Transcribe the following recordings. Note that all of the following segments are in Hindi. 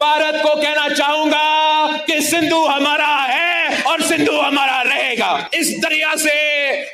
भारत को कहना चाहूंगा कि सिंधु हमारा है और सिंधु हमारा रहेगा। इस दरिया से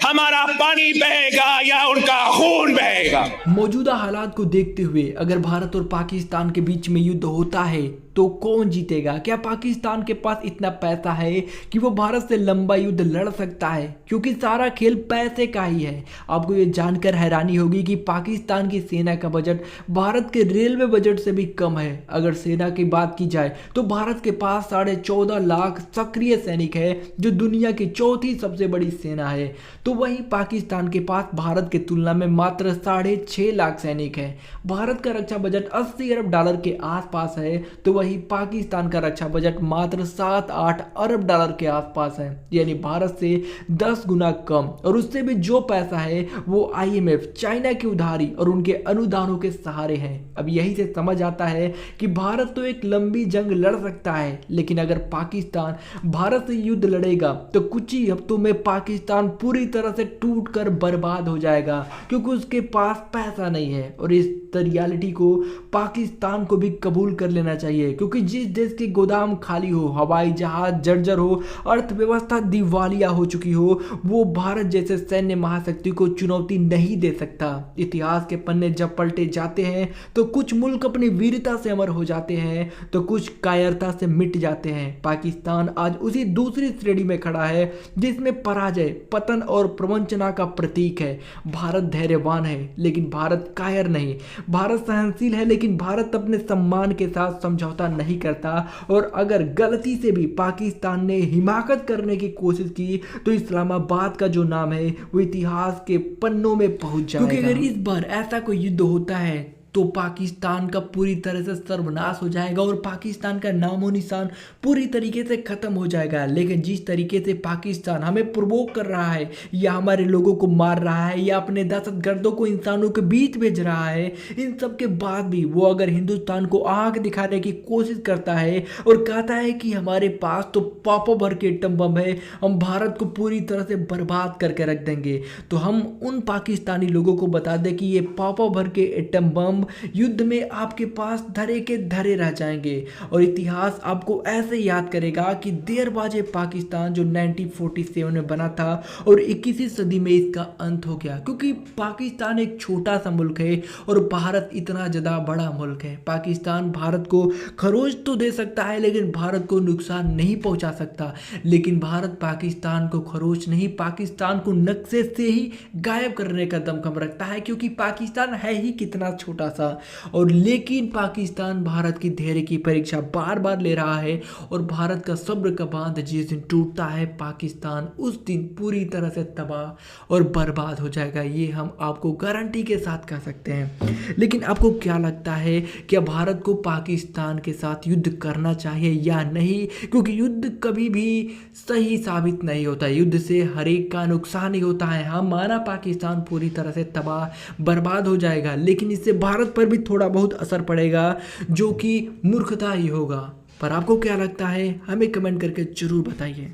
हमारा पानी बहेगा या उनका खून बहेगा। मौजूदा हालात को देखते हुए अगर भारत और पाकिस्तान के बीच में युद्ध होता है तो कौन जीतेगा? क्या पाकिस्तान के पास इतना पैसा है कि वो भारत से लंबा युद्ध लड़ सकता है? क्योंकि सारा खेल पैसे का ही है। आपको ये जानकर हैरानी होगी कि पाकिस्तान की सेना का बजट भारत के रेलवे बजट से भी कम है। अगर सेना की बात की जाए तो भारत के पास 14.5 लाख सक्रिय सैनिक है, जो दुनिया की चौथी सबसे बड़ी सेना है। तो वहीं पाकिस्तान के पास भारत की तुलना में मात्र 6.5 लाख सैनिक है। भारत का रक्षा बजट $80 अरब के आसपास है, तो वहीं पाकिस्तान का रक्षा बजट मात्र 7-8 अरब डॉलर के आसपास है, यानी भारत से 10 गुना कम। और उससे भी जो पैसा है वो IMF, चाइना की उधारी और उनके अनुदानों के सहारे है। अब यही से समझ आता है कि भारत तो एक लंबी जंग लड़ सकता है, लेकिन अगर पाकिस्तान भारत से युद्ध लड़ेगा तो कुछ ही हफ्तों में पाकिस्तान पूरी तरह से टूटकर बर्बाद हो जाएगा, क्योंकि उसके पास पैसा नहीं है। और इस रियलिटी को पाकिस्तान को भी कबूल कर लेना चाहिए, क्योंकि जिस देश के गोदाम खाली हो, हवाई जहाज जर्जर हो, अर्थव्यवस्था दिवालिया हो चुकी हो, वो भारत जैसे सैन्य महाशक्ति को चुनौती नहीं दे सकता। इतिहास के पन्ने जब पलटे जाते हैं तो कुछ मुल्क अपनी वीरता से अमर हो जाते हैं तो कुछ कायरता से मिट जाते हैं। पाकिस्तान आज उसी दूसरी श्रेणी में खड़ा है जिसमें पराजय, पतन और प्रवंचना का प्रतीक है। भारत धैर्यवान है लेकिन भारत कायर नहीं। भारत सहनशील है लेकिन भारत अपने सम्मान के साथ समझौता नहीं करता। और अगर गलती से भी पाकिस्तान ने हिमाकत करने की कोशिश की तो इस्लामाबाद का जो नाम है वो इतिहास के पन्नों में पहुंच जाएगा। क्योंकि अगर इस बार ऐसा कोई युद्ध होता है तो पाकिस्तान का पूरी तरह से सर्वनाश हो जाएगा और पाकिस्तान का नामो निशान पूरी तरीके से खत्म हो जाएगा। लेकिन जिस तरीके से पाकिस्तान हमें प्रोवोक कर रहा है, या हमारे लोगों को मार रहा है, या अपने दहशतगर्दों को इंसानों के बीच भेज रहा है, इन सब के बाद भी वो अगर हिंदुस्तान को आंख दिखाने की कोशिश करता है और कहता है कि हमारे पास तो पापा भर के एटम बम है, हम भारत को पूरी तरह से बर्बाद करके रख देंगे, तो हम उन पाकिस्तानी लोगों को बता दें कि ये पापा भर के एटम बम युद्ध में आपके पास धरे के धरे रह जाएंगे। और इतिहास आपको ऐसे याद करेगा कि देरबाजे पाकिस्तान जो 1947 में बना था और 21वीं सदी में इसका अंत हो गया, क्योंकि पाकिस्तान एक छोटा सा मुल्क है और भारत इतना ज़्यादा बड़ा मुल्क है। पाकिस्तान भारत को खरोच तो दे सकता है लेकिन भारत को नुकसान नहीं पहुंचा सकता। लेकिन भारत पाकिस्तान को खरोच नहीं, पाकिस्तान को नक्शे से ही गायब करने का दमखम रखता है, क्योंकि पाकिस्तान है ही कितना छोटा सा। और लेकिन पाकिस्तान भारत की धैर्य की परीक्षा बार बार ले रहा है और भारत का सब्र का बांध जिस दिन टूटता है पाकिस्तान उस दिन पूरी तरह से तबाह और बर्बाद हो जाएगा। ये हम आपको गारंटी के साथ कह सकते हैं। लेकिन आपको क्या लगता है, क्या भारत को पाकिस्तान के साथ युद्ध करना चाहिए या नहीं? क्योंकि युद्ध कभी भी सही साबित नहीं होता, युद्ध से हर एक का नुकसान ही होता है। हाँ, माना पाकिस्तान पूरी तरह से तबाह बर्बाद हो जाएगा, लेकिन इससे भारत पर भी थोड़ा बहुत असर पड़ेगा जो कि मूर्खता ही होगा। पर आपको क्या लगता है हमें कमेंट करके जरूर बताइए।